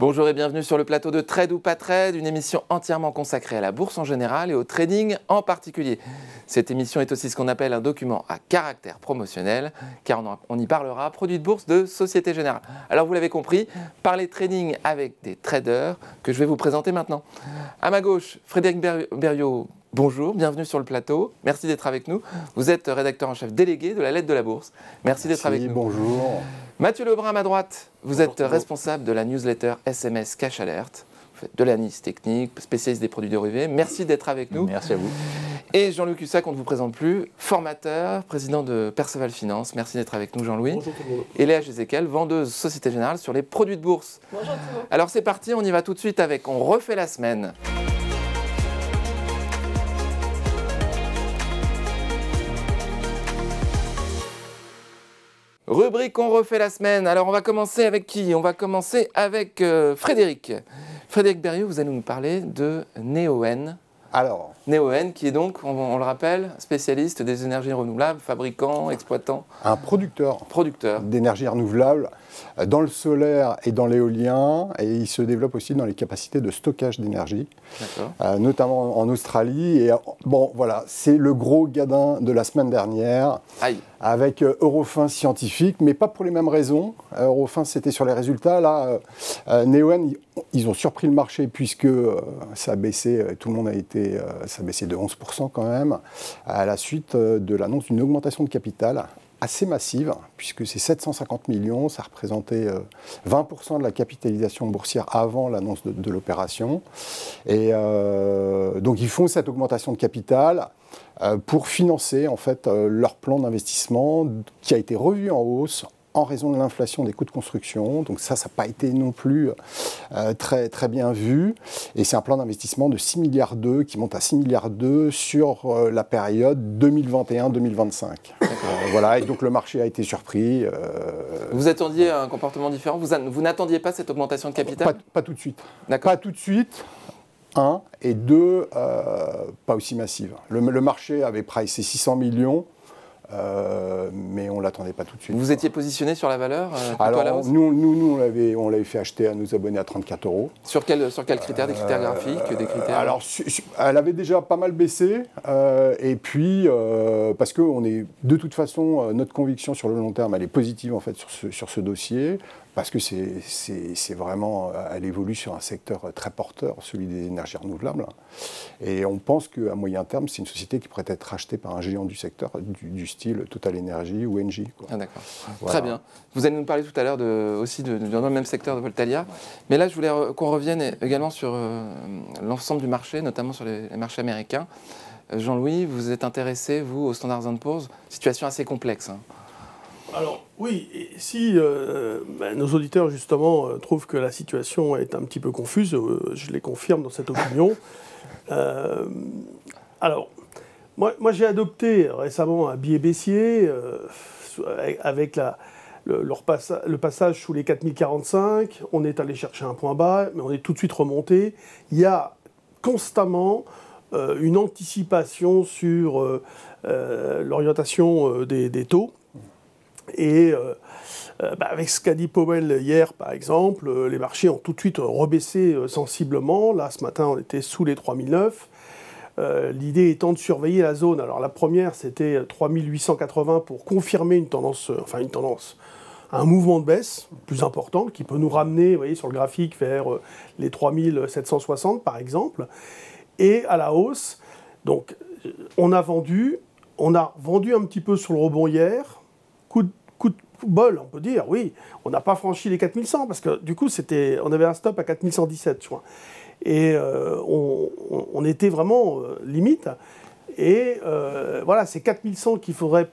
Bonjour et bienvenue sur le plateau de Trade ou pas Trade, une émission entièrement consacrée à la bourse en général et au trading en particulier. Cette émission est aussi ce qu'on appelle un document à caractère promotionnel, car on y parlera produits de bourse de Société Générale. Alors vous l'avez compris, parler trading avec des traders que je vais vous présenter maintenant. À ma gauche, Frédéric Berriot. Bonjour, bienvenue sur le plateau. Merci d'être avec nous. Vous êtes rédacteur en chef délégué de la Lettre de la Bourse. Merci d'être avec nous. Bonjour. Mathieu Lebrun à ma droite. Vous êtes responsable de la newsletter SMS Cash Alert. Vous faites de l'analyse technique, spécialiste des produits dérivés. Merci d'être avec nous. Merci à vous. Et Jean-Louis Cussac, on ne vous présente plus, formateur, président de Perceval Finance. Merci d'être avec nous, Jean-Louis. Bonjour tout le monde. Et Léa Gézéquel, vendeuse Société Générale sur les produits de bourse. Bonjour tout le monde. Alors c'est parti, on y va tout de suite avec On refait la semaine. Rubrique On refait la semaine. Alors on va commencer avec qui? On va commencer avec Frédéric. Frédéric Berriot, vous allez nous parler de Neoen. Alors, Neoen qui est donc, on le rappelle, spécialiste des énergies renouvelables, fabricant, exploitant, un producteur d'énergie renouvelable dans le solaire et dans l'éolien, et il se développe aussi dans les capacités de stockage d'énergie, notamment en Australie. Et bon, voilà, c'est le gros gadin de la semaine dernière. Aïe. Avec Eurofins Scientifique, mais pas pour les mêmes raisons. Eurofins, c'était sur les résultats. Là, Neoen, ils ont surpris le marché puisque ça a baissé, tout le monde a été, ça a baissé de 11% quand même, à la suite de l'annonce d'une augmentation de capital assez massive, puisque c'est 750 millions, ça représentait 20% de la capitalisation boursière avant l'annonce de l'opération. Et donc ils font cette augmentation de capital pour financer en fait leur plan d'investissement qui a été revu en hausse en raison de l'inflation des coûts de construction. Donc ça n'a pas été non plus très bien vu. Et c'est un plan d'investissement de 6,2 milliards qui monte à 6,2 milliards sur la période 2021-2025. Voilà, et donc le marché a été surpris. Vous attendiez un comportement différent? Vous n'attendiez pas cette augmentation de capital? Pas tout de suite. D'accord. Pas tout de suite. Un, et deux, pas aussi massive. Le marché avait pricé 600 millions. Mais on ne l'attendait pas tout de suite. Vous étiez positionné sur la valeur Alors, à la hausse? nous on l'avait fait acheter à nos abonnés à 34 €. Sur quel critère? Des critères graphiques, des critères... Alors, elle avait déjà pas mal baissé. Et puis, parce que de toute façon, notre conviction sur le long terme, elle est positive en fait sur ce dossier. Parce que c'est vraiment, elle évolue sur un secteur très porteur, celui des énergies renouvelables. Et on pense qu'à moyen terme, c'est une société qui pourrait être rachetée par un géant du secteur, du style Total Energy ou Engie. Ah, d'accord. Voilà. Très bien. Vous allez nous parler tout à l'heure aussi dans le même secteur de Voltalia. Mais là, je voulais qu'on revienne également sur l'ensemble du marché, notamment sur les marchés américains. Jean-Louis, vous êtes intéressé, vous, au Standard & Poor's. Situation assez complexe. Hein. Alors oui, et si nos auditeurs justement trouvent que la situation est un petit peu confuse, je les confirme dans cette opinion. Alors, moi j'ai adopté récemment un biais baissier avec le passage sous les 4045. On est allé chercher un point bas, mais on est tout de suite remonté. Il y a constamment une anticipation sur l'orientation des taux. Et avec ce qu'a dit Powell hier, par exemple, les marchés ont tout de suite rebaissé sensiblement. Là, ce matin, on était sous les 3009. L'idée étant de surveiller la zone. Alors, la première, c'était 3880 pour confirmer une tendance, un mouvement de baisse plus important qui peut nous ramener, vous voyez, sur le graphique, vers les 3760, par exemple. Et à la hausse, donc, on a vendu un petit peu sur le rebond hier. Coup de bol, on peut dire, oui. On n'a pas franchi les 4100 parce que du coup, on avait un stop à 4117, je crois. Et on était vraiment limite. Et voilà, c'est 4100 qu'il faudrait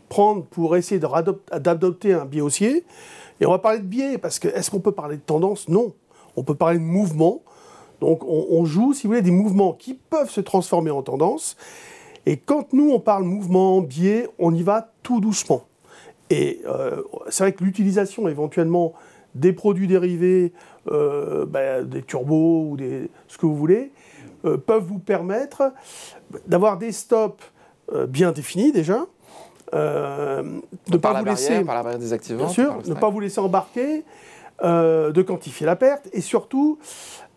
prendre pour essayer d'adopter un biais haussier. Et on va parler de biais parce que est-ce qu'on peut parler de tendance? Non. On peut parler de mouvement. Donc on joue, si vous voulez, des mouvements qui peuvent se transformer en tendance. Et quand nous, on parle mouvement, biais, on y va tout doucement. Et c'est vrai que l'utilisation éventuellement des produits dérivés, des turbos ou ce que vous voulez, peuvent vous permettre d'avoir des stops bien définis déjà, de ne pas vous laisser... Par la barrière des activants. Bien sûr, ne pas vous laisser embarquer, de quantifier la perte et surtout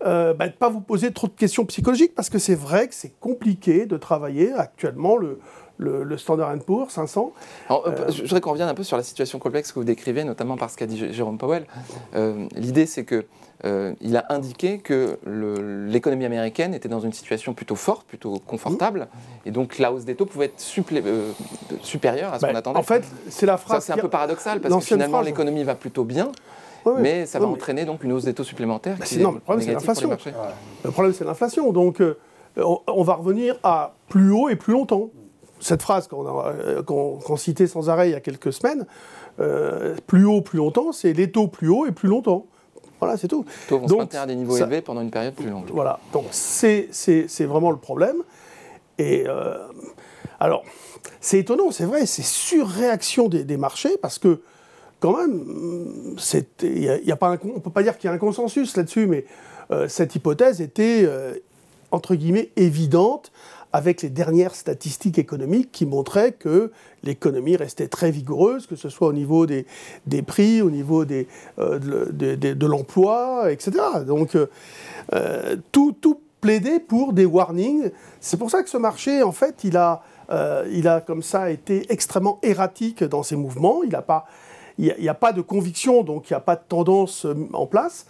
de ne pas vous poser trop de questions psychologiques parce que c'est vrai que c'est compliqué de travailler actuellement le Standard & Poor's 500. Alors, je voudrais qu'on revienne un peu sur la situation complexe que vous décrivez, notamment par ce qu'a dit Jérôme Powell. L'idée, c'est que il a indiqué que l'économie américaine était dans une situation plutôt forte, plutôt confortable, et donc la hausse des taux pouvait être supérieure à ce qu'on attendait. En fait, c'est la phrase. Ça, c'est un peu paradoxal, parce que finalement, l'économie va plutôt bien, mais ça va entraîner donc une hausse des taux supplémentaires qui est le problème, c'est l'inflation. Le problème, c'est l'inflation. Donc, on va revenir à plus haut et plus longtemps. Cette phrase qu'on citait sans arrêt il y a quelques semaines, plus haut, plus longtemps, c'est les taux plus haut et plus longtemps. Voilà, c'est tout. Les taux vont se maintenir à des niveaux élevés pendant une période plus longue. Voilà, donc c'est vraiment le problème. Et alors, c'est étonnant, c'est vrai, c'est surréaction des marchés, parce que quand même, on ne peut pas dire qu'il y a un consensus là-dessus, mais cette hypothèse était, entre guillemets, évidente, avec les dernières statistiques économiques qui montraient que l'économie restait très vigoureuse, que ce soit au niveau des prix, au niveau de l'emploi, etc. Donc, tout plaidait pour des warnings. C'est pour ça que ce marché, en fait, il a comme ça été extrêmement erratique dans ses mouvements. Il n'y a pas de conviction, donc il n'y a pas de tendance en place.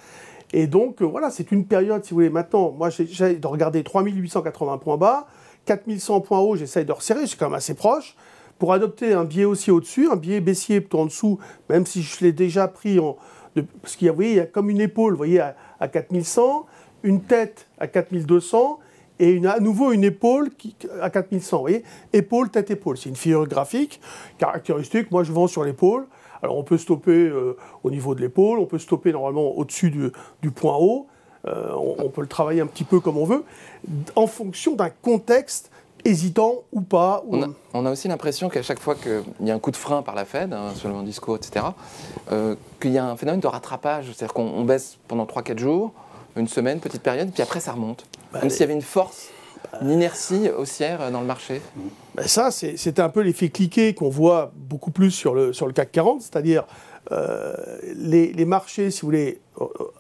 Et donc, voilà, c'est une période, si vous voulez, maintenant, moi, j'essaie de regarder 3880 points bas, 4100 points hauts, j'essaye de resserrer, c'est quand même assez proche. Pour adopter un biais haussier au-dessus, un biais baissier plutôt en dessous, même si je l'ai déjà pris parce qu'il y a, vous voyez, il y a comme une épaule, vous voyez, à 4100, une tête à 4200, et à nouveau une épaule à 4100, vous voyez, épaule, tête, épaule. C'est une figure graphique, caractéristique, moi je vends sur l'épaule. Alors on peut stopper au niveau de l'épaule, on peut stopper normalement au-dessus du point haut, on peut le travailler un petit peu comme on veut, en fonction d'un contexte hésitant ou pas. On a aussi l'impression qu'à chaque fois qu'il y a un coup de frein par la Fed, selon le discours, etc., qu'il y a un phénomène de rattrapage, c'est-à-dire qu'on baisse pendant 3-4 jours, une semaine, petite période, puis après ça remonte. Comme s'il y avait une force, une inertie haussière dans le marché. Ça, c'était un peu l'effet cliquet qu'on voit beaucoup plus sur le CAC 40, c'est-à-dire les marchés, si vous voulez,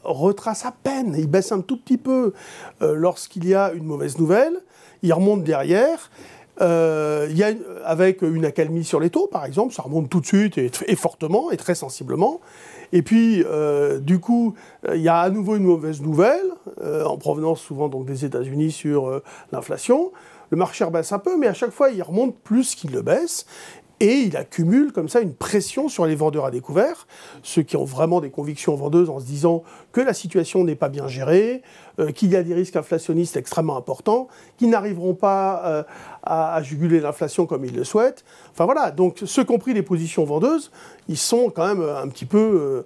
retracent à peine, ils baissent un tout petit peu lorsqu'il y a une mauvaise nouvelle, ils remontent derrière. Avec une accalmie sur les taux, par exemple, ça remonte tout de suite et fortement et très sensiblement. Et puis, du coup, il y a à nouveau une mauvaise nouvelle, en provenance souvent donc, des États-Unis sur l'inflation. Le marché rebaisse un peu, mais à chaque fois, il remonte plus qu'il le baisse. Et il accumule comme ça une pression sur les vendeurs à découvert, ceux qui ont vraiment des convictions vendeuses en se disant que la situation n'est pas bien gérée, qu'il y a des risques inflationnistes extrêmement importants, qu'ils n'arriveront pas à juguler l'inflation comme ils le souhaitent. Enfin voilà, donc ceux qui ont pris les positions vendeuses, ils sont quand même un petit peu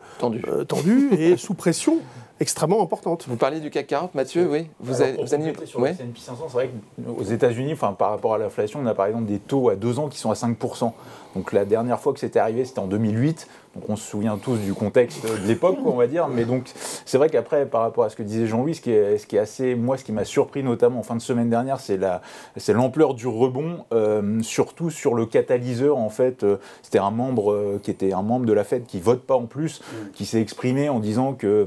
tendus et sous pression extrêmement importante. Vous parliez du CAC 40, Mathieu, oui. Vous avez sur le S&P 500, c'est vrai qu'aux États-Unis, par rapport à l'inflation, on a par exemple des taux à 2 ans qui sont à 5%. Donc la dernière fois que c'était arrivé, c'était en 2008. Donc on se souvient tous du contexte de l'époque, on va dire. Mais donc c'est vrai qu'après, par rapport à ce que disait Jean-Louis, ce qui est assez, moi, ce qui m'a surpris notamment en fin de semaine dernière, c'est l'ampleur du rebond, surtout sur le catalyseur. En fait, c'était un membre qui était un membre de la Fed qui vote pas en plus, qui s'est exprimé en disant que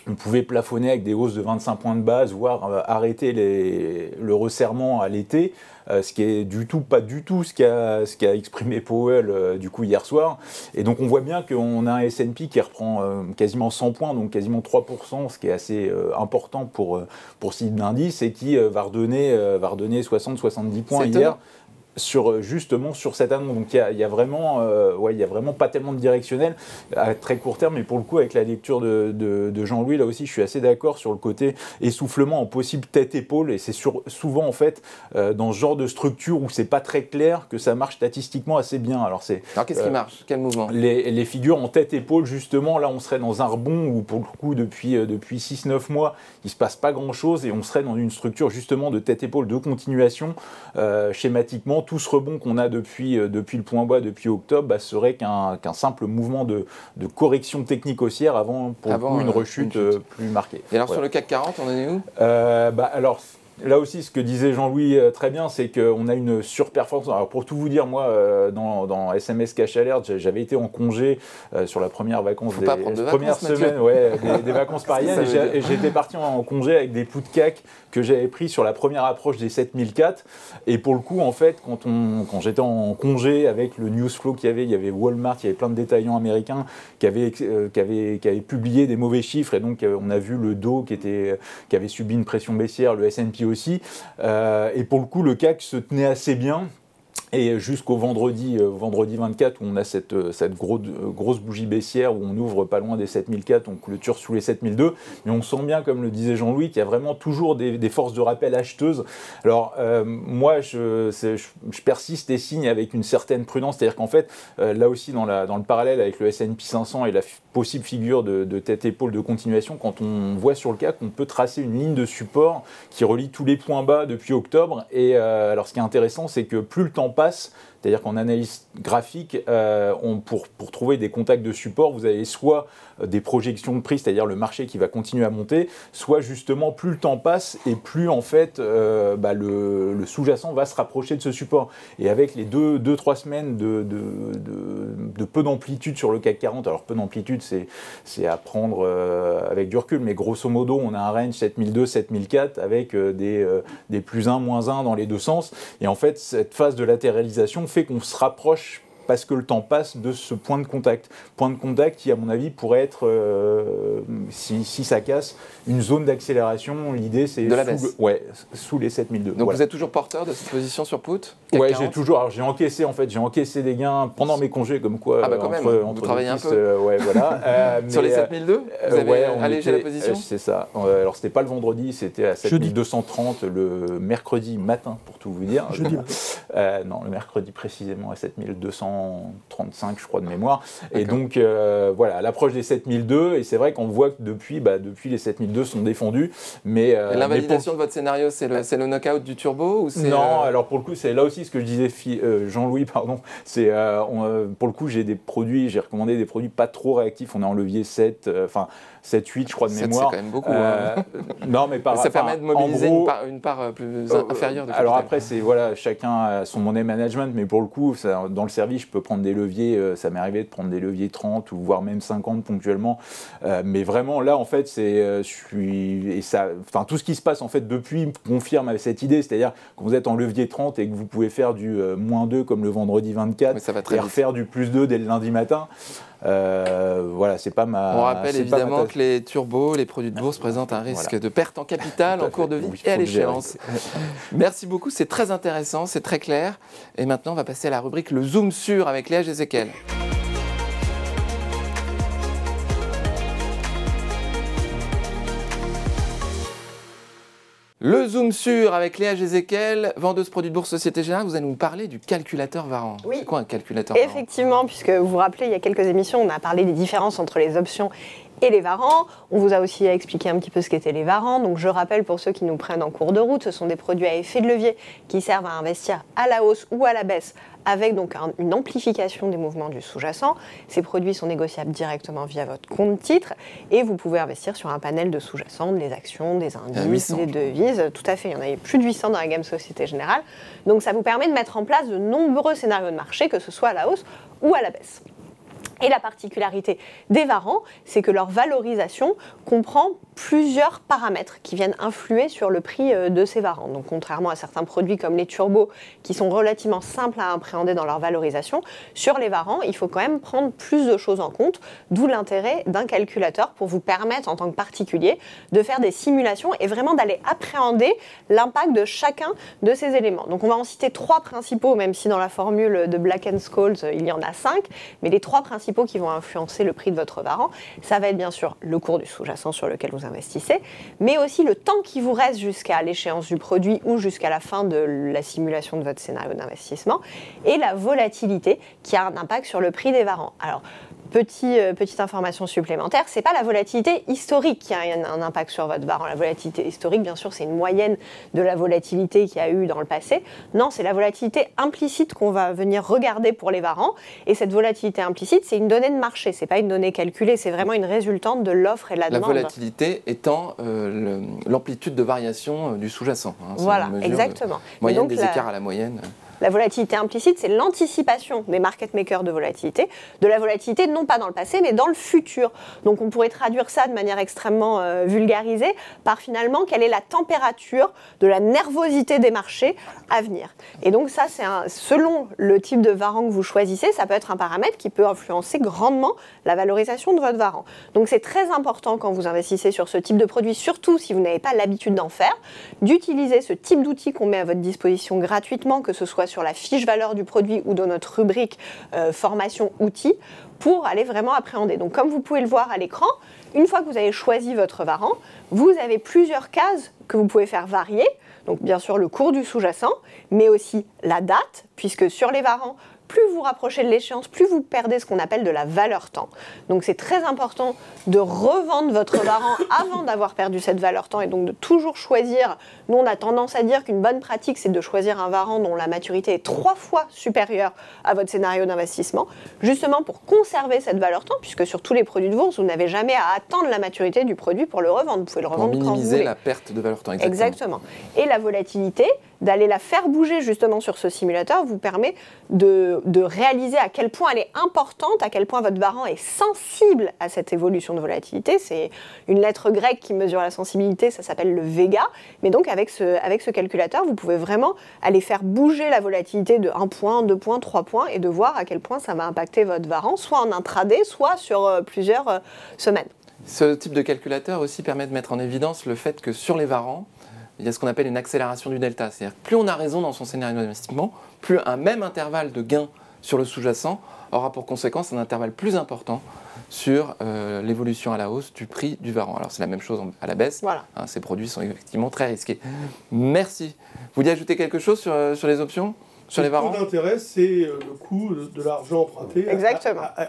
on pouvait plafonner avec des hausses de 25 points de base, voire arrêter le resserrement à l'été, ce qui est pas du tout ce qu'a exprimé Powell du coup hier soir. Et donc on voit bien qu'on a un S&P qui reprend quasiment 100 points, donc quasiment 3%, ce qui est assez important pour ce type d'indice, et qui va redonner 60-70 points hier. Justement sur cette annonce. Donc il y a vraiment pas tellement de directionnel à très court terme, mais pour le coup avec la lecture de Jean-Louis, là aussi je suis assez d'accord sur le côté essoufflement en possible tête-épaule, et c'est souvent en fait dans ce genre de structure où c'est pas très clair que ça marche statistiquement assez bien. Alors qu'est-ce qui marche? Quel mouvement? Les figures en tête-épaule, justement, là on serait dans un rebond où pour le coup depuis 6-9 mois il se passe pas grand chose, et on serait dans une structure justement de tête-épaule de continuation. Schématiquement, tout ce rebond qu'on a depuis le point bas, depuis octobre, serait qu'un simple mouvement de correction technique haussière avant une rechute plus marquée. Et alors sur le CAC 40, on en est où? Alors, là aussi, ce que disait Jean-Louis très bien, c'est qu'on a une surperformance. Alors pour tout vous dire, moi, dans SMS Cash Alert, j'avais été en congé sur la première vacance premières semaines des vacances parisiennes, et j'étais parti en congé avec des poux de cac que j'avais pris sur la première approche des 7004. Et pour le coup, en fait, quand j'étais en congé avec le news flow qu'il y avait Walmart, il y avait plein de détaillants américains qui avaient publié des mauvais chiffres, et donc on a vu le Dow qui avait subi une pression baissière, le S&P aussi, et pour le coup le CAC se tenait assez bien. Et jusqu'au vendredi 24, où on a cette grosse bougie baissière, où on ouvre pas loin des 7004, on clôture sous les 7002. Mais on sent bien, comme le disait Jean-Louis, qu'il y a vraiment toujours des forces de rappel acheteuses. Alors, moi, je persiste et signe avec une certaine prudence. C'est-à-dire qu'en fait, là aussi, dans le parallèle avec le S&P 500 et la possible figure de tête-épaule de continuation, quand on voit sur le CAC, on peut tracer une ligne de support qui relie tous les points bas depuis octobre. Et alors, ce qui est intéressant, c'est que plus le temps passe, c'est-à-dire qu'en analyse graphique, pour trouver des contacts de support, vous avez soit des projections de prix, c'est-à-dire le marché qui va continuer à monter, soit justement plus le temps passe et plus en fait le sous-jacent va se rapprocher de ce support. Et avec les 2-3 semaines de peu d'amplitude sur le CAC 40, alors peu d'amplitude c'est à prendre avec du recul, mais grosso modo on a un range 7002-7004 avec des plus 1, moins 1 dans les deux sens. Et en fait cette phase de latéralisation fait qu'on se rapproche, parce que le temps passe, de ce point de contact. Point de contact qui, à mon avis, pourrait être, si ça casse, une zone d'accélération. L'idée, c'est sous les 7002. Donc vous êtes toujours porteur de cette position sur put? Oui, j'ai encaissé des gains pendant mes congés, comme quoi. Ah bah quand même, vous travaillez un peu. Voilà. Sur les 7002, vous avez allégé la position? C'est ça. Alors c'était pas le vendredi, c'était à 7230 le mercredi matin, pour tout vous dire. Jeudi. Non, le mercredi précisément à 7235, je crois, de mémoire. Et donc, voilà, à l'approche des 7002, et c'est vrai qu'on voit que depuis les 7002 sont défendus. Mais l'invalidation de votre scénario, c'est le knockout du turbo ou c'est Non, alors pour le coup, c'est là aussi ce que je disais, Jean-Louis, pardon. C'est pour le coup, j'ai recommandé des produits pas trop réactifs. On est en levier 7, 7-8, je crois, de 7, mémoire. C'est quand même beaucoup. Non, mais ça permet de mobiliser une part plus inférieure de capital. Alors après, chacun a son money management, mais pour le coup, dans le service, je peux prendre des leviers. Ça m'est arrivé de prendre des leviers 30 ou voire même 50 ponctuellement. Mais vraiment, là, en fait, tout ce qui se passe en fait depuis confirme cette idée. C'est-à-dire quand vous êtes en levier 30 et que vous pouvez faire du -2 comme le vendredi 24 et refaire du +2 dès le lundi matin. Voilà, c'est pas ma. On rappelle évidemment que les turbos, les produits de bourse présentent un risque de perte en capital en cours de vie et à l'échéance. Merci beaucoup, c'est très intéressant, c'est très clair. Et maintenant, on va passer à la rubrique Le Zoom Sur avec Léa Jézéquel. Le Zoom Sur avec Léa Jézéquel, vendeuse produits de bourse Société Générale. Vous allez nous parler du calculateur Varan. Oui. C'est quoi un calculateur Varan? Effectivement, puisque vous vous rappelez, il y a quelques émissions, on a parlé des différences entre les options et les varans. On vous a aussi expliqué un petit peu ce qu'étaient les varans. Donc je rappelle pour ceux qui nous prennent en cours de route, ce sont des produits à effet de levier qui servent à investir à la hausse ou à la baisse, avec donc une amplification des mouvements du sous-jacent. Ces produits sont négociables directement via votre compte titre et vous pouvez investir sur un panel de sous-jacents, des actions, des indices, des devises. Tout à fait, il y en avait plus de 800 dans la gamme Société Générale. Donc ça vous permet de mettre en place de nombreux scénarios de marché, que ce soit à la hausse ou à la baisse. Et la particularité des varans, c'est que leur valorisation comprend plusieurs paramètres qui viennent influer sur le prix de ces varans. Donc contrairement à certains produits comme les turbos qui sont relativement simples à appréhender dans leur valorisation, sur les varans, il faut quand même prendre plus de choses en compte, d'où l'intérêt d'un calculateur pour vous permettre en tant que particulier de faire des simulations et vraiment d'aller appréhender l'impact de chacun de ces éléments. Donc on va en citer 3 principaux, même si dans la formule de Black & Scholes, il y en a 5, mais les 3 principaux qui vont influencer le prix de votre varan, ça va être bien sûr le cours du sous-jacent sur lequel vous investissez, mais aussi le temps qui vous reste jusqu'à l'échéance du produit ou jusqu'à la fin de la simulation de votre scénario d'investissement, et la volatilité qui a un impact sur le prix des varans. Alors, Petite information supplémentaire, c'est pas la volatilité historique qui a un impact sur votre varan. La volatilité historique, bien sûr, c'est une moyenne de la volatilité qu'il y a eu dans le passé. Non, c'est la volatilité implicite qu'on va venir regarder pour les varans. Et cette volatilité implicite, c'est une donnée de marché, c'est pas une donnée calculée, c'est vraiment une résultante de l'offre et de la demande. La volatilité étant l'amplitude de variation du sous-jacent. Voilà, exactement. Moyenne donc, des écarts à la moyenne. La volatilité implicite, c'est l'anticipation des market makers de la volatilité non pas dans le passé, mais dans le futur. Donc on pourrait traduire ça de manière extrêmement vulgarisée par finalement quelle est la température de la nervosité des marchés à venir. Et donc ça, selon le type de varan que vous choisissez, ça peut être un paramètre qui peut influencer grandement la valorisation de votre varan. Donc c'est très important quand vous investissez sur ce type de produit, surtout si vous n'avez pas l'habitude d'en faire, d'utiliser ce type d'outil qu'on met à votre disposition gratuitement, que ce soit sur la fiche valeur du produit ou dans notre rubrique formation outils, pour aller vraiment appréhender. Donc comme vous pouvez le voir à l'écran, une fois que vous avez choisi votre varan, vous avez plusieurs cases que vous pouvez faire varier. Donc bien sûr le cours du sous-jacent, mais aussi la date, puisque sur les varans, plus vous rapprochez de l'échéance, plus vous perdez ce qu'on appelle de la valeur temps. Donc c'est très important de revendre votre varan avant d'avoir perdu cette valeur temps et donc de toujours choisir. Nous, on a tendance à dire qu'une bonne pratique, c'est de choisir un varan dont la maturité est 3 fois supérieure à votre scénario d'investissement, justement pour conserver cette valeur temps, puisque sur tous les produits de bourse, vous n'avez jamais à attendre la maturité du produit pour le revendre. Vous pouvez le revendre quand vous voulez. Pour minimiser la perte de valeur temps, exactement. Et la volatilité, d'aller la faire bouger justement sur ce simulateur, vous permet de réaliser à quel point elle est importante, à quel point votre varan est sensible à cette évolution de volatilité. C'est une lettre grecque qui mesure la sensibilité, ça s'appelle le Vega. Mais donc avec ce calculateur, vous pouvez vraiment aller faire bouger la volatilité de 1 point, 2 points, 3 points et de voir à quel point ça va impacter votre varan, soit en intraday, soit sur plusieurs semaines. Ce type de calculateur aussi permet de mettre en évidence le fait que sur les varans, il y a ce qu'on appelle une accélération du delta. C'est-à-dire que plus on a raison dans son scénario d'investissement, plus un même intervalle de gain sur le sous-jacent aura pour conséquence un intervalle plus important sur l'évolution à la hausse du prix du varan. Alors c'est la même chose à la baisse. Voilà. Ces produits sont effectivement très risqués. Merci. Vous vouliez ajouter quelque chose sur les options, sur les varans ? Le taux d'intérêt, c'est le coût de l'argent emprunté,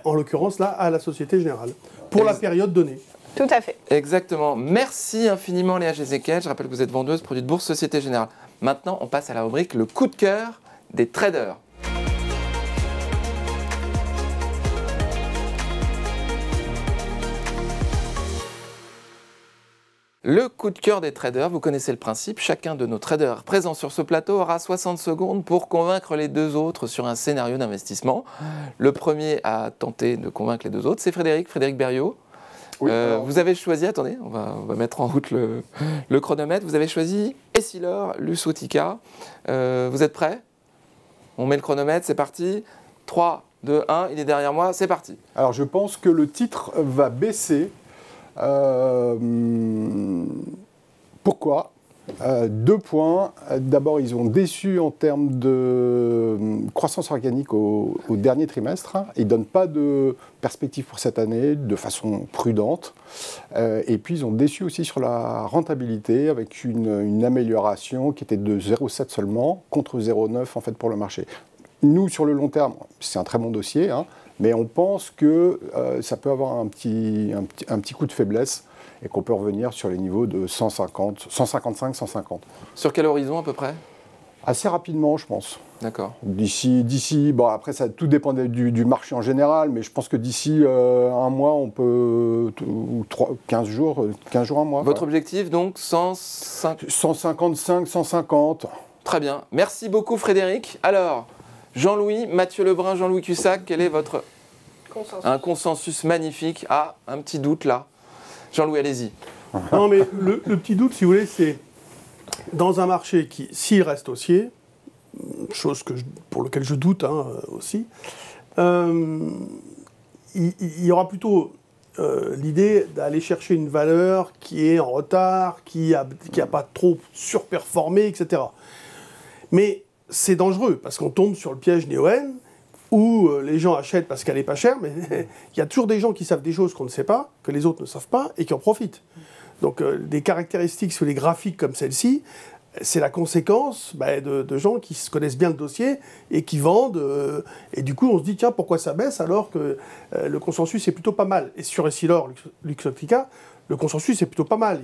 en l'occurrence là, à la Société Générale, pour la période donnée. Tout à fait. Exactement. Merci infiniment Léa Gézéquel. Je rappelle que vous êtes vendeuse produits de bourse Société Générale. Maintenant, on passe à la rubrique le coup de cœur des traders. Le coup de cœur des traders, vous connaissez le principe, chacun de nos traders présents sur ce plateau aura 60 secondes pour convaincre les deux autres sur un scénario d'investissement. Le premier à tenter de convaincre les deux autres, c'est Frédéric Berriot. Oui, vous avez choisi, attendez, on va mettre en route le chronomètre, vous avez choisi Essilor, Luxottica. Vous êtes prêts? On met le chronomètre, c'est parti. 3, 2, 1, il est derrière moi, c'est parti. Alors je pense que le titre va baisser. Pourquoi? 2 points. D'abord, ils ont déçu en termes de croissance organique au dernier trimestre. Ils ne donnent pas de perspective pour cette année de façon prudente. Et puis, ils ont déçu aussi sur la rentabilité avec une amélioration qui était de 0,7 seulement contre 0,9 en fait pour le marché. Nous, sur le long terme, c'est un très bon dossier, hein, mais on pense que ça peut avoir un petit coup de faiblesse et qu'on peut revenir sur les niveaux de 150, 155, 150. Sur quel horizon à peu près? Assez rapidement, je pense. D'accord. D'ici, bon après ça tout dépend du marché en général, mais je pense que d'ici un mois, on peut, ou 15 jours, un mois. Votre objectif donc 155, 150. Très bien. Merci beaucoup Frédéric. Alors, Jean-Louis, Mathieu Lebrun, Jean-Louis Cussac, quel est votre consensus? Un consensus magnifique. Ah, un petit doute là. Jean-Louis, allez-y. Non, mais le petit doute, si vous voulez, c'est dans un marché qui, s'il reste haussier, chose pour laquelle je doute aussi, il y aura plutôt l'idée d'aller chercher une valeur qui est en retard, qui a pas trop surperformé, etc. Mais c'est dangereux, parce qu'on tombe sur le piège Neoen, où les gens achètent parce qu'elle n'est pas chère, mais il y a toujours des gens qui savent des choses qu'on ne sait pas, que les autres ne savent pas, et qui en profitent. Donc des caractéristiques sur les graphiques comme celle-ci c'est la conséquence de gens qui se connaissent bien le dossier et qui vendent. Et du coup, on se dit, tiens, pourquoi ça baisse alors que le consensus est plutôt pas mal. Et sur Essilor, Luxottica, le consensus est plutôt pas mal.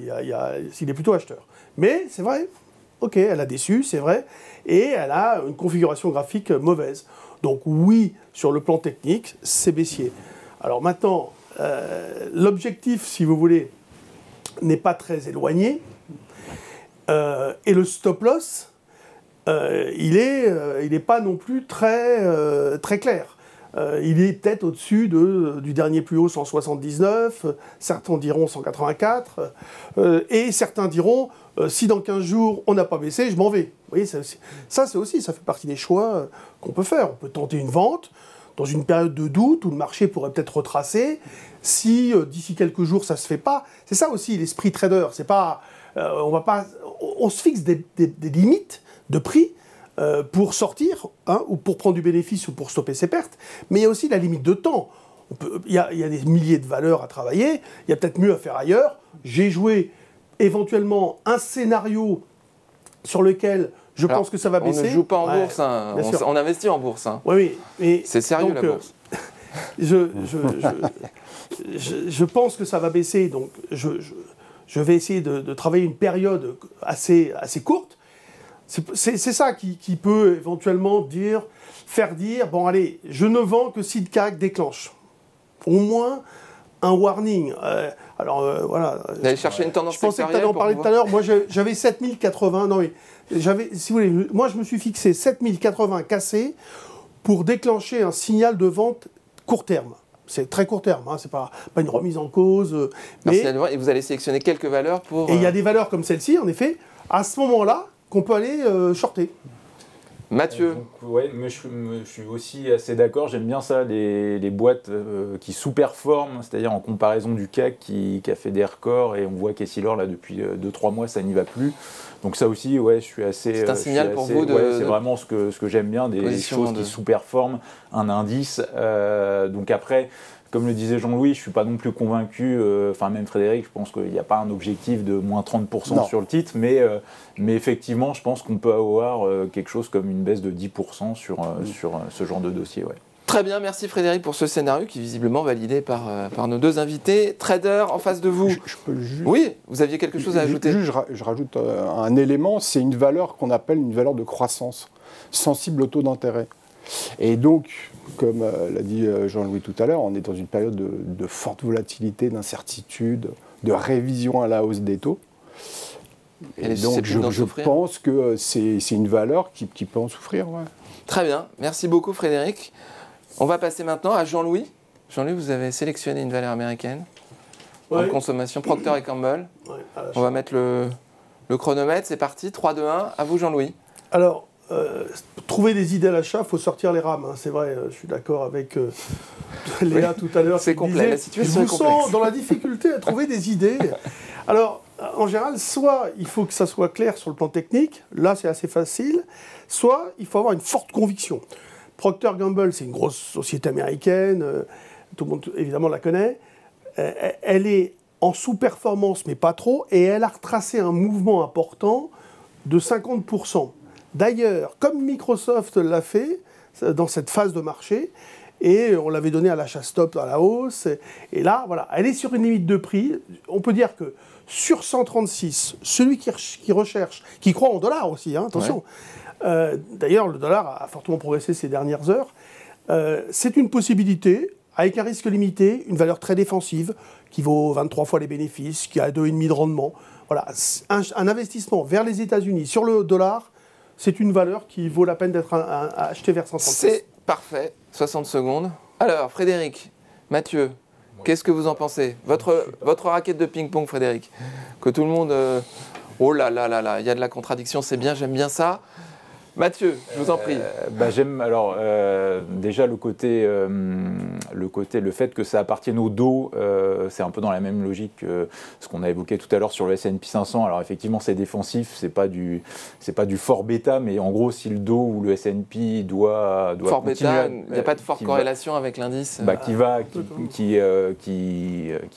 Il est plutôt acheteur. Mais c'est vrai, ok, elle a déçu, c'est vrai. Et elle a une configuration graphique mauvaise. Donc oui, sur le plan technique, c'est baissier. Alors maintenant, l'objectif, si vous voulez, n'est pas très éloigné. Et le stop loss, il est pas non plus très, très clair. Il est peut-être au-dessus du dernier plus haut 179, certains diront 184, et certains diront si dans 15 jours on n'a pas baissé, je m'en vais. Vous voyez, ça fait partie des choix qu'on peut faire. On peut tenter une vente dans une période de doute où le marché pourrait peut-être retracer. Si d'ici quelques jours ça se fait pas, c'est ça aussi l'esprit trader. C'est pas on se fixe des limites de prix pour sortir, ou pour prendre du bénéfice ou pour stopper ses pertes, mais il y a aussi la limite de temps. Il y a des milliers de valeurs à travailler, il y a peut-être mieux à faire ailleurs. J'ai joué éventuellement un scénario sur lequel je pense que ça va baisser. On ne joue pas en bourse, hein. On investit en bourse. Hein. Oui, mais c'est sérieux la bourse. Je pense que ça va baisser, donc je vais essayer de travailler une période assez courte. C'est ça qui peut éventuellement faire dire, bon allez, je ne vends que si le CAC déclenche. Au moins un warning. Voilà. D'aller chercher une tendance sectorielle. Je pensais que tu en parlais tout à l'heure. Moi, j'avais 7080. Non, mais si vous voulez, moi, je me suis fixé 7080 cassés pour déclencher un signal de vente court terme. C'est très court terme, hein, c'est pas une remise en cause. Et vous allez sélectionner quelques valeurs pour... Et il y a des valeurs comme celle-ci, en effet, à ce moment-là, qu'on peut aller shorter. Mathieu. Ouais, mais je suis aussi assez d'accord. J'aime bien ça, les boîtes qui sous-performent, c'est-à-dire en comparaison du CAC qui a fait des records et on voit qu'Essilor, là, depuis 2-3 mois, ça n'y va plus. Donc ça aussi, ouais, je suis assez... C'est un signal pour vous de... c'est vraiment ce que j'aime bien, des choses qui sous-performent un indice. Donc après... Comme le disait Jean-Louis, je ne suis pas non plus convaincu, même Frédéric, je pense qu'il n'y a pas un objectif de moins 30% sur le titre, mais effectivement, je pense qu'on peut avoir quelque chose comme une baisse de 10% sur ce genre de dossier. Ouais. Très bien, merci Frédéric pour ce scénario qui est visiblement validé par nos deux invités. Trader, en face de vous. Je peux juste... Oui, vous aviez quelque chose à ajouter. Je rajoute un élément, c'est une valeur qu'on appelle une valeur de croissance, sensible au taux d'intérêt. Et donc, comme l'a dit Jean-Louis tout à l'heure, on est dans une période de forte volatilité, d'incertitude, de révision à la hausse des taux. Et donc, je pense que c'est une valeur qui peut en souffrir. Ouais. Très bien, merci beaucoup Frédéric. On va passer maintenant à Jean-Louis. Jean-Louis, vous avez sélectionné une valeur américaine en consommation, Procter & Gamble. Ouais, on va mettre le chronomètre, c'est parti, 3, 2, 1, à vous Jean-Louis. Alors, trouver des idées à l'achat, il faut sortir les rames. Hein. C'est vrai, je suis d'accord avec Léa tout à l'heure. C'est complet, la situation est complexe. Je vous sens dans la difficulté à trouver des idées. Alors, en général, soit il faut que ça soit clair sur le plan technique, là c'est assez facile, soit il faut avoir une forte conviction. Procter & Gamble, c'est une grosse société américaine, tout le monde évidemment la connaît. Elle est en sous-performance, mais pas trop, et elle a retracé un mouvement important de 50%. D'ailleurs, comme Microsoft l'a fait dans cette phase de marché, et on l'avait donné à l'achat stop à la hausse, et là, voilà, elle est sur une limite de prix. On peut dire que sur 136, celui qui recherche, qui croit en dollars aussi, hein, attention, d'ailleurs, le dollar a fortement progressé ces dernières heures, c'est une possibilité, avec un risque limité, une valeur très défensive, qui vaut 23 fois les bénéfices, qui a 2,5 de rendement. Voilà, un investissement vers les États-Unis sur le dollar, c'est une valeur qui vaut la peine d'être achetée vers 136. C'est parfait, 60 secondes. Alors, Frédéric, Mathieu, qu'est-ce que vous en pensez ? Votre raquette de ping-pong, Frédéric, que tout le monde... oh là là là là, il y a de la contradiction, c'est bien, j'aime bien ça. Mathieu, je vous en prie. J'aime alors déjà le fait que ça appartienne au dos, c'est un peu dans la même logique que ce qu'on a évoqué tout à l'heure sur le S&P 500. Alors effectivement c'est défensif, c'est pas du fort bêta, mais en gros si le dos ou le S&P doit fort continuer, bêta, il n'y a pas de forte corrélation avec l'indice. Qui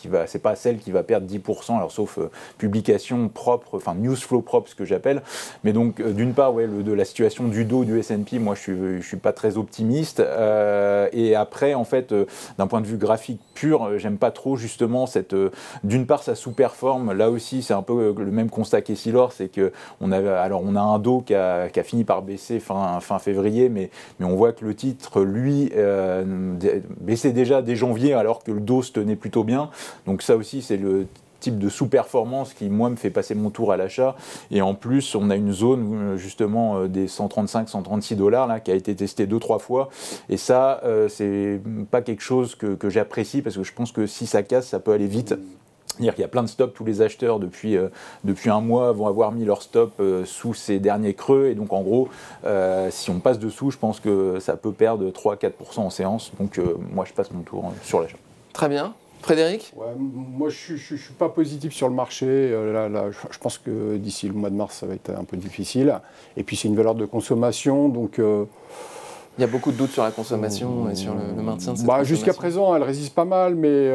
va, c'est pas celle qui va perdre 10%, alors sauf publication propre, enfin news flow propre, ce que j'appelle. Mais donc d'une part, de la situation du dos du S&P, moi je suis pas très optimiste. Et après, en fait, d'un point de vue graphique pur, j'aime pas trop justement d'une part, ça sous-performe. Là aussi, c'est un peu le même constat qu'Essilor, c'est que on a un dos qui a fini par baisser fin février, mais on voit que le titre, lui, baissait déjà dès janvier, alors que le dos se tenait plutôt bien. Donc ça aussi, c'est le type de sous-performance qui, moi, me fait passer mon tour à l'achat. Et en plus, on a une zone, justement, des 135-136 $ là, qui a été testée 2-3 fois. Et ça, c'est pas quelque chose que j'apprécie, parce que je pense que si ça casse, ça peut aller vite. C'est-à-dire qu'il y a plein de stops, tous les acheteurs depuis un mois vont avoir mis leur stop sous ces derniers creux, et donc en gros, si on passe dessous, je pense que ça peut perdre 3-4% en séance, donc moi je passe mon tour sur l'achat. Très bien. Frédéric ? Moi je ne suis pas positif sur le marché, je pense que d'ici le mois de mars ça va être un peu difficile, et puis c'est une valeur de consommation, donc... Il y a beaucoup de doutes sur la consommation et sur le maintien de cette consommation. Jusqu'à présent, elle résiste pas mal, mais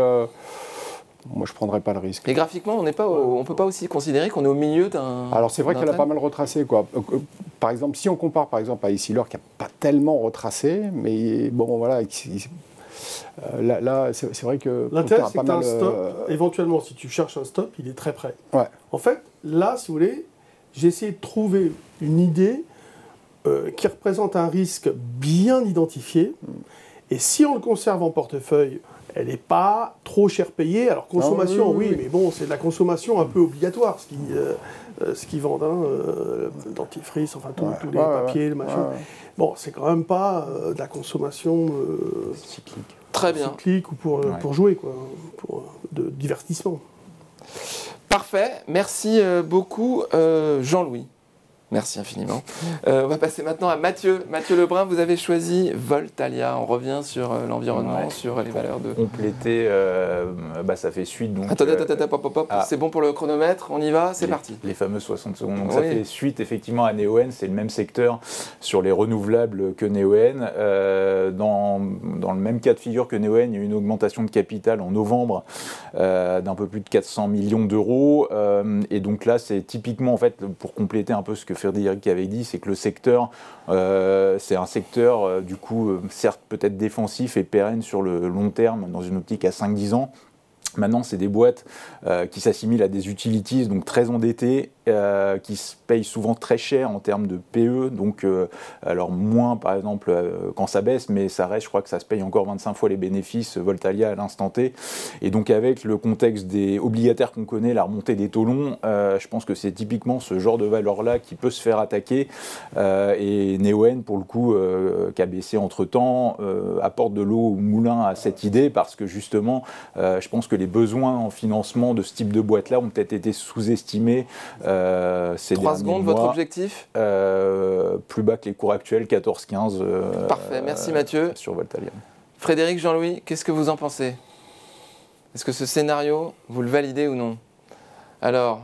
moi, je ne prendrais pas le risque. Et graphiquement, on ne peut pas aussi considérer qu'on est au milieu d'un... Alors, c'est vrai qu'elle a pas mal retracé, quoi. Par exemple, si on compare par exemple à Essilor, qui n'a pas tellement retracé, mais bon, voilà... Là, c'est vrai que... L'intérêt, c'est que tu as un stop. Éventuellement, si tu cherches un stop, il est très près. Ouais. En fait, là, si vous voulez, j'ai essayé de trouver une idée qui représente un risque bien identifié. Et si on le conserve en portefeuille, elle n'est pas trop cher payée. Alors, consommation, oui, mais bon, c'est de la consommation un peu obligatoire, ce qu'ils vendent, dentifrice, enfin, tous les papiers, le machin. Bon, c'est quand même pas de la consommation cyclique. Très bien. Cyclique ou pour jouer, quoi, pour de divertissement. Parfait. Merci beaucoup, Jean-Louis. Merci infiniment. On va passer maintenant à Mathieu. Mathieu Lebrun, vous avez choisi Voltalia. On revient sur l'environnement, sur les valeurs de... Compléter, ça fait suite. Donc, attendez, c'est bon pour le chronomètre, on y va, c'est parti. Les fameuses 60 secondes. Donc ça fait suite effectivement à Neoen, c'est le même secteur sur les renouvelables que Neoen. Dans le même cas de figure que Neoen, il y a eu une augmentation de capital en novembre d'un peu plus de 400 millions d'euros. Et donc là, c'est typiquement, en fait, pour compléter un peu ce que Frédéric avait dit, c'est que le secteur, c'est un secteur, du coup, certes peut-être défensif et pérenne sur le long terme, dans une optique à 5-10 ans. Maintenant, c'est des boîtes qui s'assimilent à des utilities, donc très endettées, qui se payent souvent très cher en termes de PE, donc alors moins par exemple quand ça baisse, mais ça reste, je crois que ça se paye encore 25 fois les bénéfices Voltalia à l'instant T, et donc avec le contexte des obligataires qu'on connaît, la remontée des taux longs, je pense que c'est typiquement ce genre de valeur-là qui peut se faire attaquer, et Neoen pour le coup, qui a baissé entre-temps, apporte de l'eau au moulin à cette idée, parce que justement, je pense que les besoins en financement de ce type de boîte-là ont peut-être été sous-estimés ces 3 derniers secondes, mois. votre objectif plus bas que les cours actuels, 14-15. Parfait, merci Mathieu. Sur Voltalia. Frédéric, Jean-Louis, qu'est-ce que vous en pensez? Est-ce que ce scénario, vous le validez ou non? Alors,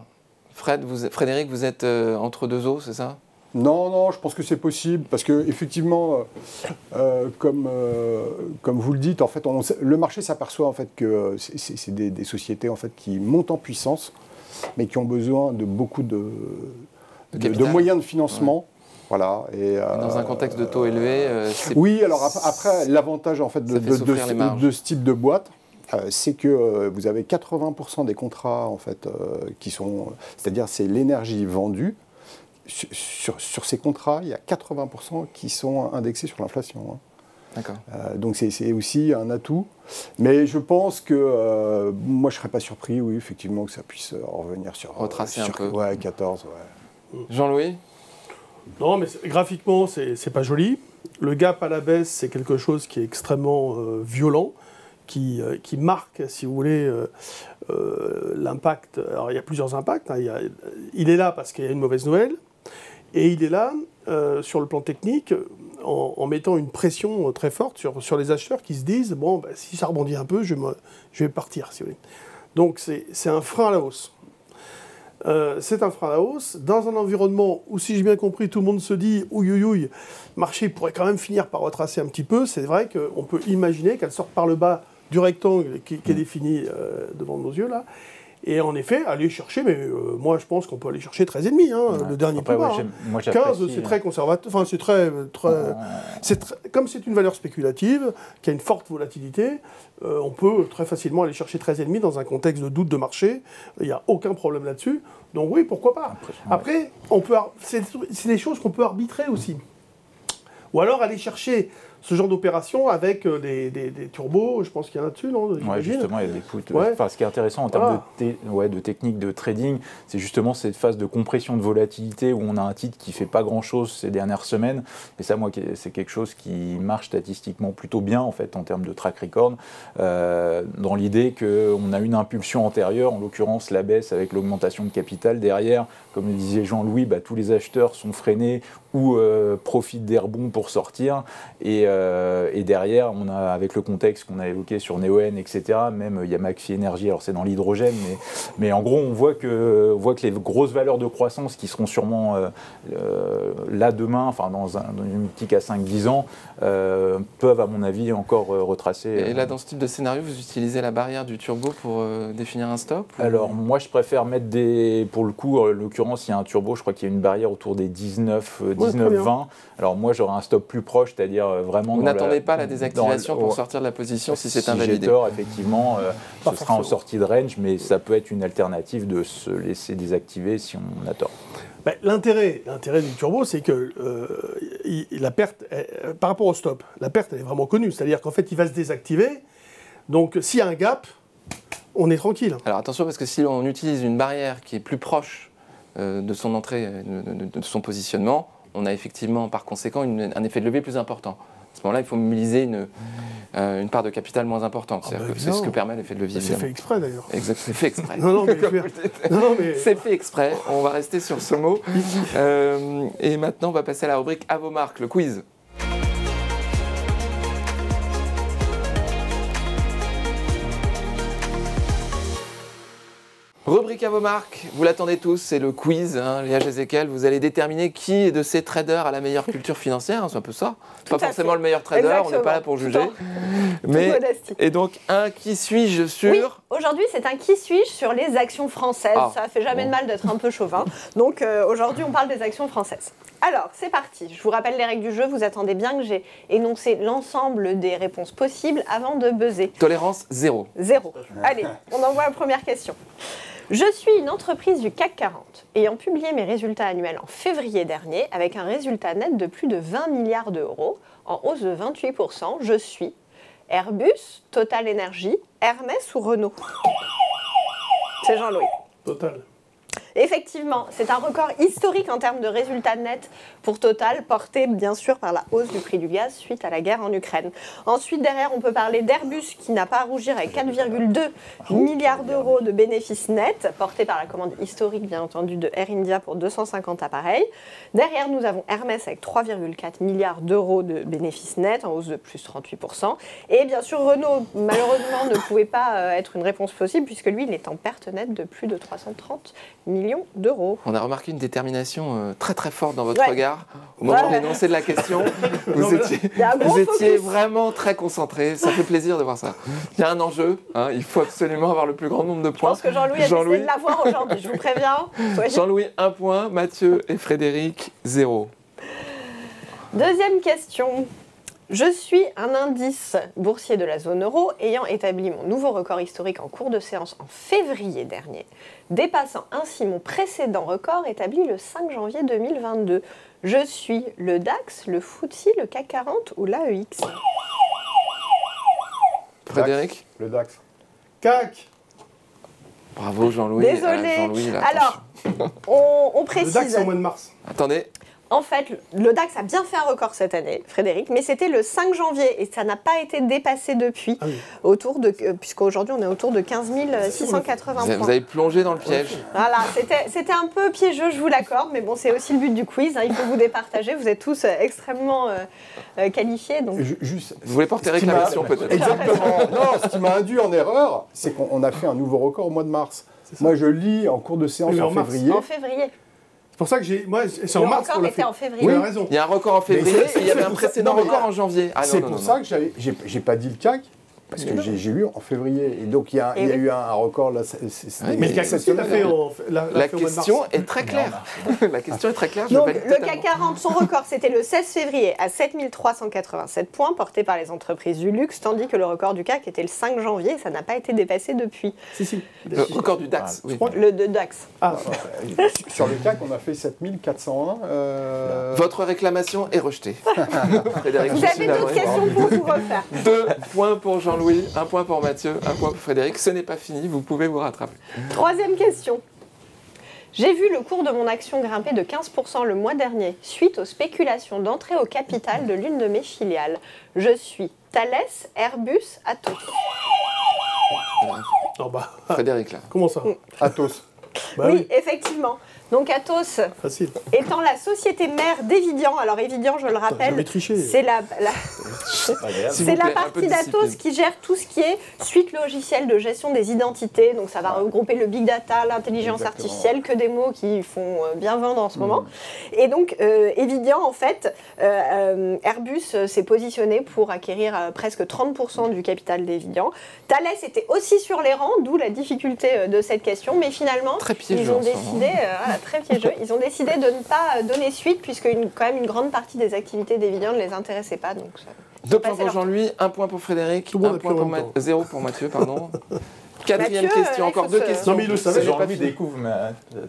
Frédéric, vous êtes entre deux eaux, c'est ça? Non, je pense que c'est possible, parce que effectivement, comme vous le dites, en fait, le marché s'aperçoit en fait que c'est des sociétés en fait qui montent en puissance, mais qui ont besoin de beaucoup de moyens de financement. Ouais. Voilà. Et dans un contexte de taux élevés, oui, alors après, l'avantage en fait de ce type de boîte, c'est que vous avez 80% des contrats en fait qui sont, c'est-à-dire c'est l'énergie vendue. Sur ces contrats, il y a 80% qui sont indexés sur l'inflation. Hein. D'accord. Donc c'est aussi un atout. Mais je pense que moi, je ne serais pas surpris, oui, effectivement, que ça puisse revenir sur... Retracer un peu. Ouais, 14, ouais. Jean-Louis? Non, mais graphiquement, c'est pas joli. Le gap à la baisse, c'est quelque chose qui est extrêmement violent, qui marque, si vous voulez, l'impact. Alors, il y a plusieurs impacts. Hein. Il est là parce qu'il y a une mauvaise nouvelle. Et il est là, sur le plan technique, en mettant une pression très forte sur les acheteurs qui se disent, bon, bah, si ça rebondit un peu, je vais partir, si vous voulez. Donc c'est un frein à la hausse. C'est un frein à la hausse dans un environnement où, si j'ai bien compris, tout le monde se dit ouïe, le marché pourrait quand même finir par retracer un petit peu. C'est vrai qu'on peut imaginer qu'elle sorte par le bas du rectangle qui est défini devant nos yeux là. Et en effet, aller chercher, mais moi je pense qu'on peut aller chercher 13,5, hein, le dernier plus bas. 15, c'est très conservateur. Enfin, c'est très. Comme c'est une valeur spéculative, qui a une forte volatilité, on peut très facilement aller chercher 13,5 dans un contexte de doute de marché. Il n'y a aucun problème là-dessus. Donc oui, pourquoi pas. Après, c'est des choses qu'on peut arbitrer aussi. Ou alors aller chercher ce genre d'opération avec des turbos, je pense qu'il y en a dessus, non? Ouais, justement, il y a des puts. Ouais. Enfin, ce qui est intéressant en termes de technique de trading, c'est justement cette phase de compression de volatilité où on a un titre qui ne fait pas grand-chose ces dernières semaines. Et ça, moi, c'est quelque chose qui marche statistiquement plutôt bien, en fait, en termes de track record, dans l'idée qu'on a une impulsion antérieure, en l'occurrence la baisse avec l'augmentation de capital. Derrière, comme le disait Jean-Louis, bah, tous les acheteurs sont freinés ou profitent des rebonds pour sortir. Et derrière, on a, avec le contexte qu'on a évoqué sur Neoen, etc., même il y a McPhy Energy, alors c'est dans l'hydrogène, mais en gros, on voit que les grosses valeurs de croissance qui seront sûrement là demain, enfin dans une optique à 5-10 ans, peuvent, à mon avis, encore retracer. Et là, dans ce type de scénario, vous utilisez la barrière du turbo pour définir un stop? Alors, moi, je préfère mettre pour le coup, en l'occurrence, il y a un turbo, je crois qu'il y a une barrière autour des 19-20. Alors, moi, j'aurais un stop plus proche, c'est-à-dire vraiment. Vous n'attendez pas la désactivation pour sortir de la position si c'est invalidé. Si j'ai tort, effectivement, ce sera en sortie de range, mais ça peut être une alternative de se laisser désactiver si on a tort. Ben, l'intérêt du turbo, c'est que la perte, par rapport au stop, la perte, elle est vraiment connue. C'est-à-dire qu'en fait, il va se désactiver. Donc, s'il y a un gap, on est tranquille. Alors, attention, parce que si on utilise une barrière qui est plus proche de son entrée, de son positionnement, on a effectivement, par conséquent, un effet de levier plus important. À ce moment-là, il faut mobiliser une part de capital moins importante. C'est ce que permet l'effet de levier. C'est fait exprès, d'ailleurs. Exact, c'est fait exprès. mais... C'est fait exprès. On va rester sur ce mot. Et maintenant, on va passer à la rubrique À vos marques, le quiz. Rubrique à vos marques, vous l'attendez tous, c'est le quiz, hein, Léa Jézéquel, vous allez déterminer qui de ces traders a la meilleure culture financière, hein, c'est un peu ça. Pas forcément le meilleur trader, exactement. On n'est pas là pour juger. Et donc, un qui suis-je sur... Oui, aujourd'hui c'est un qui suis-je sur les actions françaises, ça fait jamais de mal d'être un peu chauvin. Donc aujourd'hui on parle des actions françaises. Alors, c'est parti, je vous rappelle les règles du jeu, vous attendez bien que j'ai énoncé l'ensemble des réponses possibles avant de buzzer. Tolérance 0. 0. Allez, on envoie la première question. Je suis une entreprise du CAC 40 ayant publié mes résultats annuels en février dernier avec un résultat net de plus de 20 milliards d'euros en hausse de 28%. Je suis Airbus, Total Energy, Hermès ou Renault? C'est Jean-Louis. Total. Effectivement, c'est un record historique en termes de résultats nets pour Total, porté bien sûr par la hausse du prix du gaz suite à la guerre en Ukraine. Ensuite, derrière, on peut parler d'Airbus qui n'a pas à rougir avec 4,2 milliards d'euros de bénéfices nets, porté par la commande historique bien entendu de Air India pour 250 appareils. Derrière, nous avons Hermès avec 3,4 milliards d'euros de bénéfices nets, en hausse de plus 38%. Et bien sûr, Renault, malheureusement, ne pouvait pas être une réponse possible puisque lui, il est en perte nette de plus de 330 millions d'euros. On a remarqué une détermination très très forte dans votre regard. Au moment de l'énoncé de la question, vous étiez vraiment très concentré. Ça fait plaisir de voir ça. Il y a un enjeu, hein, il faut absolument avoir le plus grand nombre de points. Je pense que Jean-Louis a décidé de l'avoir aujourd'hui, je vous préviens. Jean-Louis, 1 point, Mathieu et Frédéric, 0. Deuxième question. Je suis un indice boursier de la zone euro ayant établi mon nouveau record historique en cours de séance en février dernier, dépassant ainsi mon précédent record établi le 5 janvier 2022. Je suis le DAX, le FTSE, le CAC 40 ou l'AEX? Frédéric? Le DAX. CAC. Bravo Jean-Louis. Désolé. Jean-Louis, là, alors, on précise. Le DAX c'est au mois de mars. Attendez. En fait, le DAX a bien fait un record cette année, Frédéric, mais c'était le 5 janvier et ça n'a pas été dépassé depuis, puisqu'aujourd'hui on est autour de 15 680 points. Vous avez plongé dans le piège. Voilà, c'était un peu piégeux, je vous l'accorde, mais bon, c'est aussi le but du quiz, hein, il faut vous départager, vous êtes tous extrêmement qualifiés. Donc... Vous voulez porter réclamation peut-être? Exactement. Non, ce qui m'a induit en erreur, c'est qu'on a fait un nouveau record au mois de mars. Moi, je lis en cours de séance en février. En février. C'est pour ça que c'est en mars qu'on l'a fait. En février. Oui, il a raison. Il y a un record en février, et il y avait un précédent record en janvier. C'est pour ça que j'ai pas dit le CAC. Parce que j'ai lu en février. Et donc, il y a eu un record là. Mais le CAC aussi, tu as fait la question est très claire. La question est très claire. Donc, le CAC 40, son record, c'était le 16 février à 7387 points, porté par les entreprises du luxe, tandis que le record du CAC était le 5 janvier, et ça n'a pas été dépassé depuis. Si. Le record du DAX, oui. Le de DAX. Sur le CAC, on a fait 7401. Votre réclamation est rejetée. Frédéric, vous avez d'autres questions pour vous refaire. 2 points pour Jean-Louis, 1 point pour Mathieu, 1 point pour Frédéric. Ce n'est pas fini, vous pouvez vous rattraper. Troisième question. J'ai vu le cours de mon action grimper de 15% le mois dernier, suite aux spéculations d'entrée au capital de l'une de mes filiales. Je suis Thales, Airbus, Atos. Frédéric, là. Comment ça? Atos. Oui, effectivement. Donc Atos, facile, étant la société mère d'Evidian, alors Evidian, je le rappelle, c'est la partie d'Atos qui gère tout ce qui est suite logicielle de gestion des identités. Donc ça va regrouper le big data, l'intelligence artificielle, que des mots qui font bien vendre en ce moment. Et donc Evidian, en fait, Airbus s'est positionné pour acquérir presque 30% du capital d'Evidian. Thales était aussi sur les rangs, d'où la difficulté de cette question, mais finalement, ils ont décidé... très piégeux. Ils ont décidé de ne pas donner suite puisque quand même une grande partie des activités d'Evidian ne les intéressait pas. Donc 2 points pour Jean-Louis, 1 point pour Frédéric, 1 point pour 0 pour Mathieu, pardon. Quatrième question, encore 2 questions. Non mais il le savait. Jean-Louis découvre, mais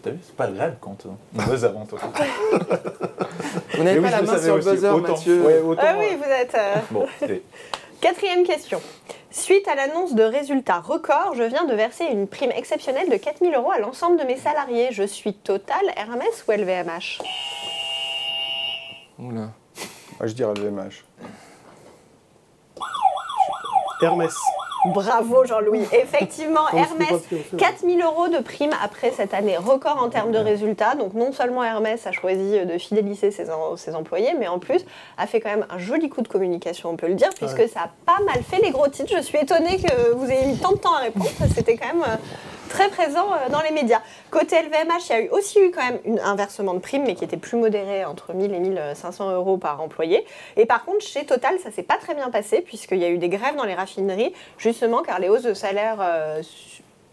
t'as vu, c'est pas agréable quand on buzz avant toi. Vous n'avez pas la main sur le buzzer, Mathieu. Ah oui, vous êtes... Bon, Quatrième question. Suite à l'annonce de résultats records, je viens de verser une prime exceptionnelle de 4 000 € à l'ensemble de mes salariés. Je suis Total, Hermès ou LVMH? Oula. Moi, je dirais LVMH. Hermès. Bravo Jean-Louis. Effectivement, Hermès, 4 000 € de prime après cette année record en termes de résultats. Donc non seulement Hermès a choisi de fidéliser ses employés, mais en plus a fait quand même un joli coup de communication, on peut le dire, puisque ça a pas mal fait les gros titres. Je suis étonnée que vous ayez mis tant de temps à répondre. C'était quand même très présent dans les médias. Côté LVMH, il y a aussi eu quand même un versement de primes, mais qui était plus modéré, entre 1 000 et 1 500 € par employé. Et par contre, chez Total, ça s'est pas très bien passé, puisqu'il y a eu des grèves dans les raffineries, justement car les hausses de salaire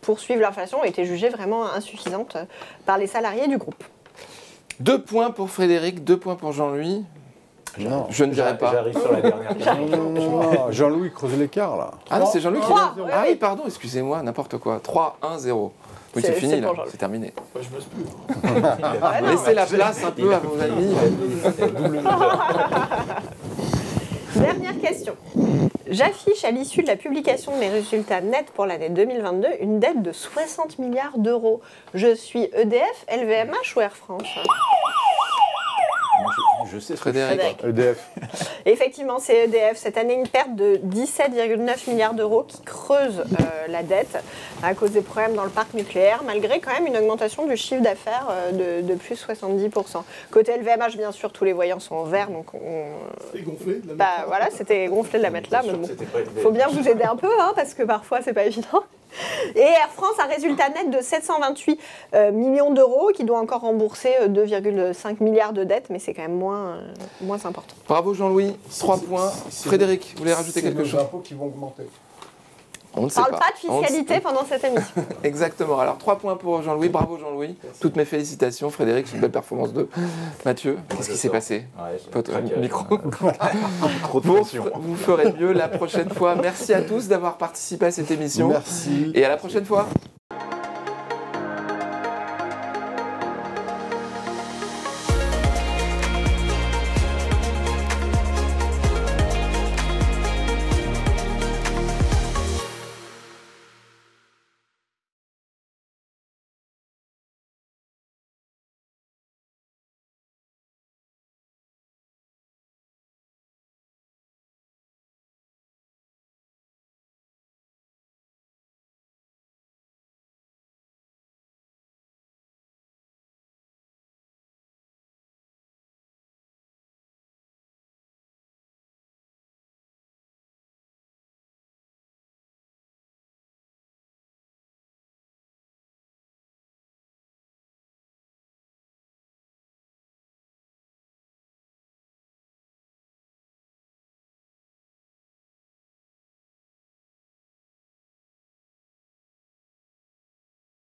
pour suivre l'inflation ont été jugées vraiment insuffisantes par les salariés du groupe. 2 points pour Frédéric, 2 points pour Jean-Louis. Non. Je ne dirais pas. J'arrive sur la dernière question. Non, Jean-Louis creuse l'écart, là. Ah non, c'est Jean-Louis qui Trois, vient. oui, Ah oui. oui, pardon, excusez-moi, n'importe quoi. 3, 1, 0. Oui, c'est fini là, c'est terminé. Je buzz plus. Laissez la place un peu à vos amis. Dernière question. J'affiche à l'issue de la publication de mes résultats nets pour l'année 2022 une dette de 60 milliards d'euros. Je suis EDF, LVMH ou Air France? Je sais, Frédéric. EDF. Effectivement, c'est EDF. Cette année, une perte de 17,9 milliards d'euros qui creuse la dette à cause des problèmes dans le parc nucléaire, malgré quand même une augmentation du chiffre d'affaires de plus 70%. Côté LVMH, bien sûr, tous les voyants sont en vert, donc C'est gonflé. voilà, c'était gonflé de la mettre là, mais bon, faut bien vous aider un peu, hein, parce que parfois, c'est pas évident. Et Air France, un résultat net de 728 millions d'euros, qui doit encore rembourser 2,5 milliards de dettes, mais c'est quand même moins important. Bravo Jean-Louis, 3 points. Frédéric, vous voulez rajouter quelque chose? C'est les impôts qui vont augmenter. On ne On sait parle pas. pas de fiscalité pendant cette émission. Exactement. Alors 3 points pour Jean-Louis. Bravo Jean-Louis. Toutes mes félicitations. Frédéric, c'est une belle performance de Mathieu. Qu'est-ce qui s'est passé? Votre micro. Trop de pression. Vous ferez mieux la prochaine fois. Merci à tous d'avoir participé à cette émission. Merci. Et à la prochaine fois.